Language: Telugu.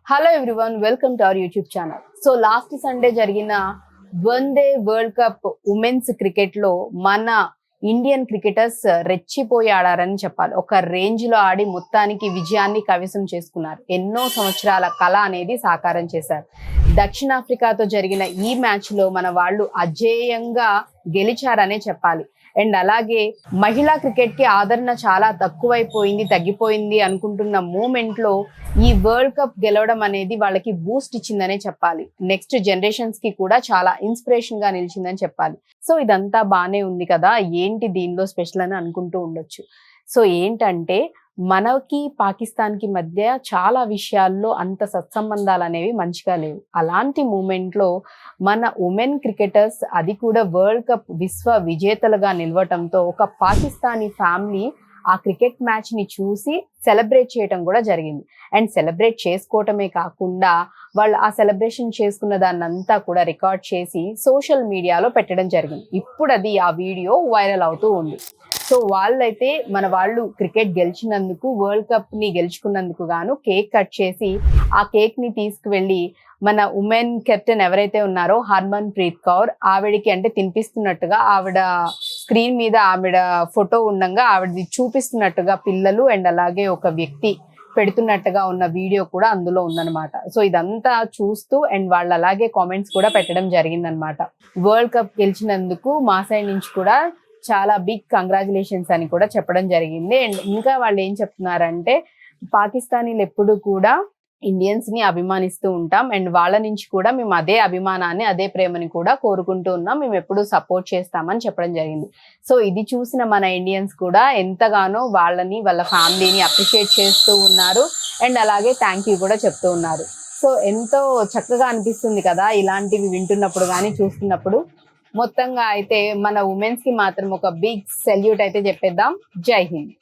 Hello everyone, welcome to our YouTube channel. So last Sunday జరిగిన one day world cup women's cricket లో మన ఇండియన్ క్రికెటర్స్ రెచ్చిపోయి ఆడారని చెప్పాలి. ఒక రేంజ్ లో ఆడి మొత్తానికి విజయాన్ని కైవసం చేసుకున్నారు. ఎన్నో సంవత్సరాల కళ అనేది సాకారం చేశారు. దక్షిణాఫ్రికాతో జరిగిన ఈ మ్యాచ్ లో మన వాళ్ళు అజేయంగా గెలిచారనే చెప్పాలి. అండ్ అలాగే మహిళా క్రికెట్ కి ఆదరణ చాలా తగ్గిపోయింది అనుకుంటున్న మూమెంట్ లో ఈ వరల్డ్ కప్ గెలవడం అనేది వాళ్ళకి బూస్ట్ ఇచ్చిందనే చెప్పాలి. నెక్స్ట్ జనరేషన్స్ కి కూడా చాలా ఇన్స్పిరేషన్ గా నిలిచిందని చెప్పాలి. సో ఇదంతా బానే ఉంది కదా, ఏంటి దీనిలో స్పెషల్ అని అనుకుంటూ ఉండొచ్చు. సో ఏంటంటే మనకి పాకిస్తాన్ కి మధ్య చాలా విషయాల్లో అంత సత్సంబంధాలు అనేవి మంచిగా లేవు. అలాంటి మూమెంట్ లో మన ఉమెన్ క్రికెటర్స్, అది కూడా వరల్డ్ కప్ విశ్వ విజేతలుగా నిలవటంతో ఒక పాకిస్తానీ ఫ్యామిలీ ఆ క్రికెట్ మ్యాచ్ ని చూసి సెలబ్రేట్ చేయటం కూడా జరిగింది. అండ్ సెలబ్రేట్ చేసుకోవటమే కాకుండా వాళ్ళు ఆ సెలబ్రేషన్ చేసుకున్న దాన్ని అంతా కూడా రికార్డ్ చేసి సోషల్ మీడియాలో పెట్టడం జరిగింది. ఇప్పుడు అది ఆ వీడియో వైరల్ అవుతూ ఉంది. సో వాళ్ళైతే మన వాళ్ళు క్రికెట్ గెలిచినందుకు, వరల్డ్ కప్ ని గెలుచుకున్నందుకు గాను కేక్ కట్ చేసి ఆ కేక్ ని తీసుకువెళ్ళి మన ఉమెన్ కెప్టెన్ ఎవరైతే ఉన్నారో హర్మన్ ప్రీత్ కౌర్, ఆవిడకి అంటే తినిపిస్తున్నట్టుగా, ఆవిడ స్క్రీన్ మీద ఆవిడ ఫోటో ఉండగా ఆవిడది చూపిస్తున్నట్టుగా పిల్లలు అండ్ అలాగే ఒక వ్యక్తి పెడుతున్నట్టుగా ఉన్న వీడియో కూడా అందులో ఉందన్నమాట. సో ఇదంతా చూస్తూ అండ్ వాళ్ళు అలాగే కామెంట్స్ కూడా పెట్టడం జరిగిందనమాట. వరల్డ్ కప్ గెలిచినందుకు మా సైడ్ నుంచి కూడా చాలా బిగ్ కంగ్రాచులేషన్స్ అని కూడా చెప్పడం జరిగింది. అండ్ ఇంకా వాళ్ళు ఏం చెప్తున్నారంటే, పాకిస్తానీలు ఎప్పుడు కూడా ఇండియన్స్ ని అభిమానిస్తూ ఉంటాం అండ్ వాళ్ళ నుంచి కూడా మేము అదే అభిమానాన్ని, అదే ప్రేమని కూడా కోరుకుంటూ ఉన్నాం, మేము ఎప్పుడు సపోర్ట్ చేస్తామని చెప్పడం జరిగింది. సో ఇది చూసిన మన ఇండియన్స్ కూడా ఎంతగానో వాళ్ళని, వాళ్ళ ఫ్యామిలీని అప్రిషియేట్ చేస్తూ ఉన్నారు అండ్ అలాగే థ్యాంక్ యూ కూడా చెప్తూ ఉన్నారు. సో ఎంతో చక్కగా అనిపిస్తుంది కదా ఇలాంటివి వింటున్నప్పుడు కానీ చూస్తున్నప్పుడు. మొత్తంగా అయితే మన ఉమెన్స్ కి మాత్రం ఒక బిగ్ సెల్యూట్ అయితే చెప్పేద్దాం. జై హింద్.